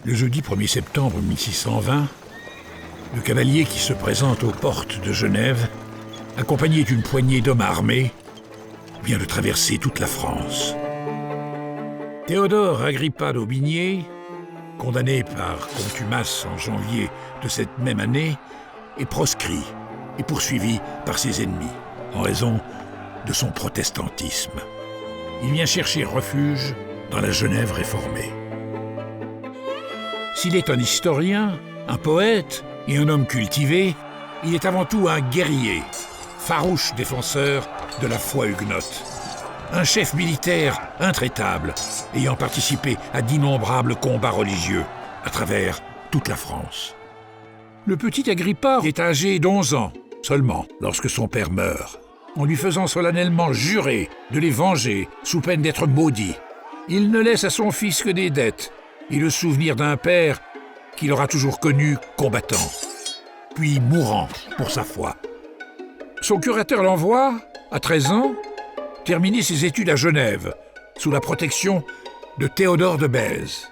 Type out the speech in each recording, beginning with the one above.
Le jeudi 1er septembre 1620, le cavalier qui se présente aux portes de Genève, accompagné d'une poignée d'hommes armés, vient de traverser toute la France. Théodore Agrippa d'Aubigné, condamné par contumace en janvier de cette même année, est proscrit et poursuivi par ses ennemis en raison de son protestantisme. Il vient chercher refuge dans la Genève réformée. S'il est un historien, un poète et un homme cultivé, il est avant tout un guerrier, farouche défenseur de la foi huguenote. Un chef militaire intraitable, ayant participé à d'innombrables combats religieux à travers toute la France. Le petit Agrippa est âgé d'11 ans seulement lorsque son père meurt, en lui faisant solennellement jurer de les venger sous peine d'être maudit. Il ne laisse à son fils que des dettes et le souvenir d'un père qu'il aura toujours connu combattant, puis mourant pour sa foi. Son curateur l'envoie, à 13 ans, terminer ses études à Genève, sous la protection de Théodore de Bèze.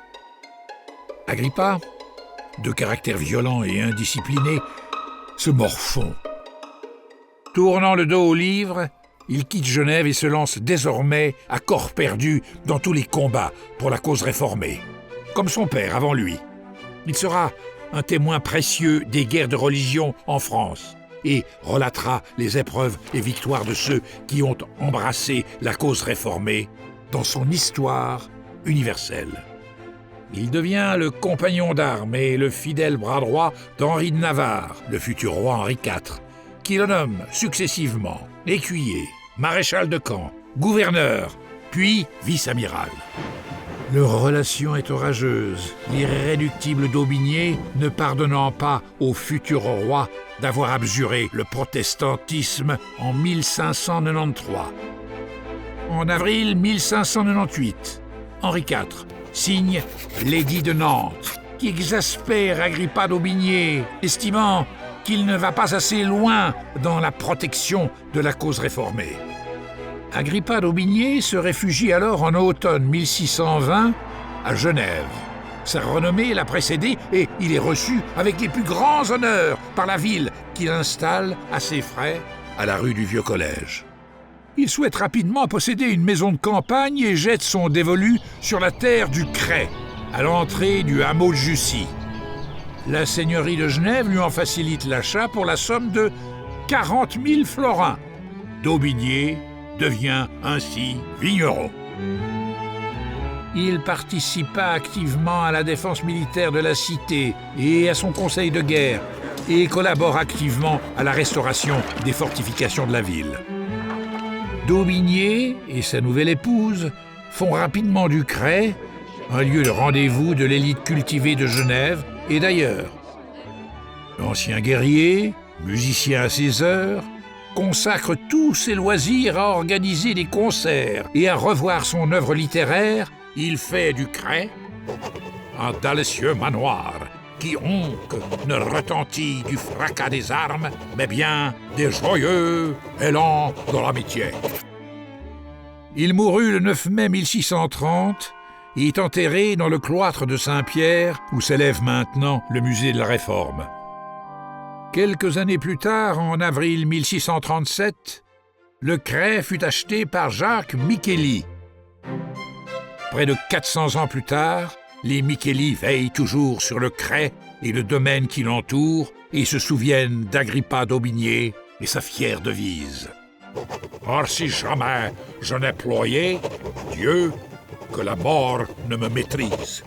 Agrippa, de caractère violent et indiscipliné, se morfond. Tournant le dos au livre, il quitte Genève et se lance désormais à corps perdu dans tous les combats pour la cause réformée. Comme son père avant lui, il sera un témoin précieux des guerres de religion en France et relatera les épreuves et victoires de ceux qui ont embrassé la cause réformée dans son histoire universelle. Il devient le compagnon d'armes et le fidèle bras droit d'Henri de Navarre, le futur roi Henri IV, qui le nomme successivement écuyer, maréchal de camp, gouverneur, puis vice-amiral. Leur relation est orageuse, l'irréductible d'Aubigné ne pardonnant pas au futur roi d'avoir abjuré le protestantisme en 1593. En avril 1598, Henri IV signe l'édit de Nantes, qui exaspère Agrippa d'Aubigné, estimant qu'il ne va pas assez loin dans la protection de la cause réformée. Agrippa d'Aubigné se réfugie alors en automne 1620 à Genève. Sa renommée l'a précédé et il est reçu avec les plus grands honneurs par la ville qu'il installe à ses frais à la rue du Vieux-Collège. Il souhaite rapidement posséder une maison de campagne et jette son dévolu sur la terre du Crêt, à l'entrée du hameau de Jussy. La seigneurie de Genève lui en facilite l'achat pour la somme de 40 000 florins. D'Aubigné devient ainsi vigneron. Il participa activement à la défense militaire de la cité et à son conseil de guerre et collabore activement à la restauration des fortifications de la ville. D'Aubigné et sa nouvelle épouse font rapidement du Crêt un lieu de rendez-vous de l'élite cultivée de Genève et d'ailleurs. L'ancien guerrier, musicien à ses heures, consacre tous ses loisirs à organiser des concerts et à revoir son œuvre littéraire. Il fait du Crêt un délicieux manoir qui onque ne retentit du fracas des armes, mais bien des joyeux élans de l'amitié. Il mourut le 9 mai 1630 et est enterré dans le cloître de Saint-Pierre, où s'élève maintenant le musée de la Réforme. Quelques années plus tard, en avril 1637, le Crêt fut acheté par Jacques Micheli. Près de 400 ans plus tard, les Micheli veillent toujours sur le Crêt et le domaine qui l'entoure et se souviennent d'Agrippa d'Aubigné et sa fière devise. « Or si jamais je n'ai ployé, Dieu, que la mort ne me maîtrise. »